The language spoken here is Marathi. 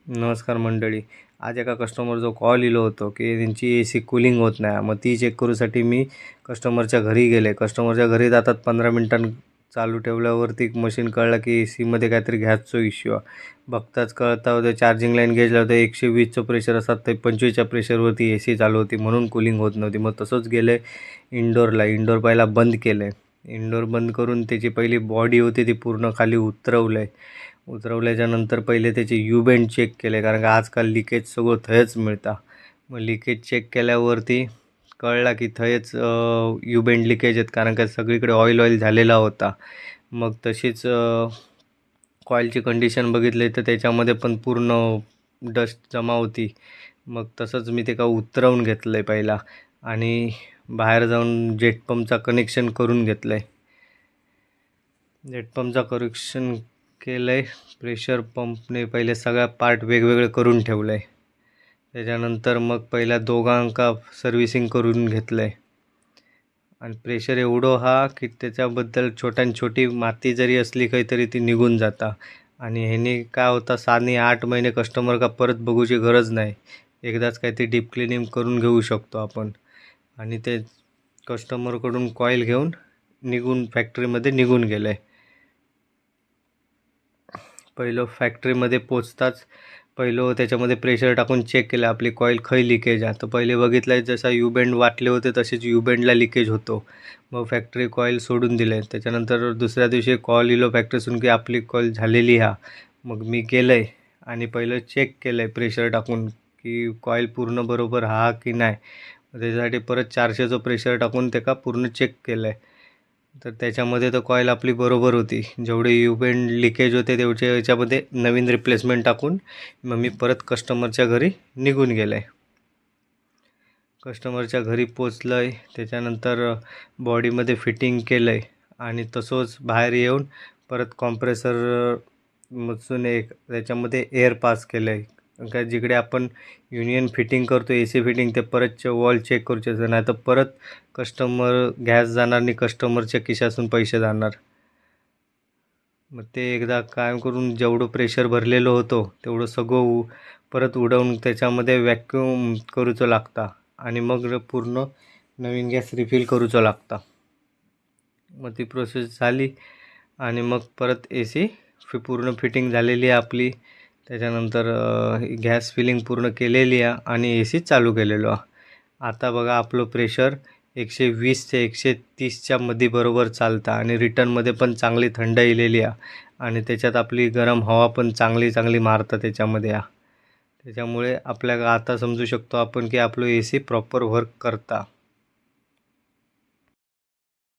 नमस्कार मंडळी. आज एका कस्टमरचा कॉल इलो होतो की त्यांची AC कूलिंग होत नाही. मग ती चेक करूसाठी मी कस्टमरच्या घरी गेले. कस्टमरच्या घरी जातात 15 मिनिटां चालू ठेवल्यावरती मशीन कळलं की ACमध्ये काहीतरी गॅसचा इश्यू आहे. बघताच कळता होतं चार्जिंग लाईन गेजला होतं 120चं प्रेशर असतात ते 25च्या प्रेशरवरती AC चालू होती म्हणून कूलिंग होत नव्हती. मग तसंच गेले इंडोर पहिला बंद केलं. इंडोर बंद करून त्याची पहिली बॉडी होती ती पूर्ण खाली उतरवल्याच्या नंतर पहिले त्याचे बेंड चेक केले, कारण का आजकाल लिकेज सगळं थयच मिळता. मग लिकेज चेक केल्यावरती कळला की थयच बेंड लिकेज आहेत, कारण का सगळीकडे ऑइल झालेला होता. मग तशीच कॉईलची कंडिशन बघितली तर त्याच्यामध्ये पण पूर्ण डस्ट जमा होती. मग तसंच मी ते का उतरवून घेतलं आहे पहिला आणि बाहेर जाऊन जेट पंपचा कनेक्शन करून घेतलं आहे. जेट पंपचा कनेक्शन केलं आहे. प्रेशर पंपने पहिले सगळ्या पार्ट वेगवेगळे करून ठेवलं आहे. त्याच्यानंतर मग पहिल्या दोघांका सर्व्हिसिंग करून घेतलं आहे. आणि प्रेशर एवढं हा की त्याच्याबद्दल छोटी माती जरी असली काही तरी ती निघून जाता. आणि ह्याने काय होता 6 महिने कस्टमर का परत बघूची गरज नाही. एकदाच काही ती डीप क्लिनिंग करून घेऊ शकतो आपण. आणि ते कस्टमरकडून कॉईल घेऊन फॅक्टरीमध्ये निघून गेलं आहे. पहिलं फॅक्टरीमध्ये पोचताच त्याच्यामध्ये प्रेशर टाकून चेक केलं आपली कॉईल खय लिकेज आहे. तर पहिले बघितलं जसा बेंड वाटले होते तसेच बेंडला लिकेज होतो. मग फॅक्टरी कॉईल सोडून दिले. त्याच्यानंतर दुसऱ्या दिवशी कॉल इलो फॅक्टरीसून की आपली कॉईल झालेली हा. मग मी गेलं आहे आणि पहिलं चेक केलं आहे प्रेशर टाकून की कॉईल पूर्ण बरोबर हा की नाही. त्याच्यासाठी परत 400चं प्रेशर टाकून त्याला पूर्ण चेक केलं आहे. तर त्याच्यामध्ये तर कॉईल आपली बरोबर होती. जेवढे बेंड लिकेज होते तेवढे याच्यामध्ये नवीन रिप्लेसमेंट टाकून मग मी परत कस्टमरच्या घरी निघून गेलं आहे. कस्टमरच्या घरी पोचलं आहे. त्याच्यानंतर बॉडीमध्ये फिटिंग केलं आहे आणि तसंच बाहेर येऊन परत कॉम्प्रेसर मधून त्याच्यामध्ये एअर पास केलं आहे. का जिकडे आपण युनियन फिटिंग करतो AC फिटिंग ते परतचे वॉल चेक करूचे नाही तर परत कस्टमर गॅस जाणार आणि कस्टमरच्या खिशातून पैसे जाणार. मग ते एकदा काय करून जेवढं प्रेशर भरलेलं होतं तेवढं सगळं परत उडवून त्याच्यामध्ये वॅक्यूम करूचं लागता आणि मग पूर्ण नवीन गॅस रिफिल करूचं लागता. मग ती प्रोसेस झाली आणि मग परत AC पूर्ण फिटिंग झालेली आहे आपली. त्याच्यानंतर गॅस फिलिंग पूर्ण केलेली आहे आणि AC चालू केलेलो आहे. आता बघा आपलं प्रेशर 120 ते 130च्या मध्ये बरोबर चालतं आणि रिटर्नमध्ये पण चांगली थंड इलेली आहे आणि त्याच्यात आपली गरम हवा पण चांगली मारतं त्याच्यामध्ये त्याच्यामुळे आपल्याला आता समजू शकतो आपण की आपलं AC प्रॉपर वर्क करता.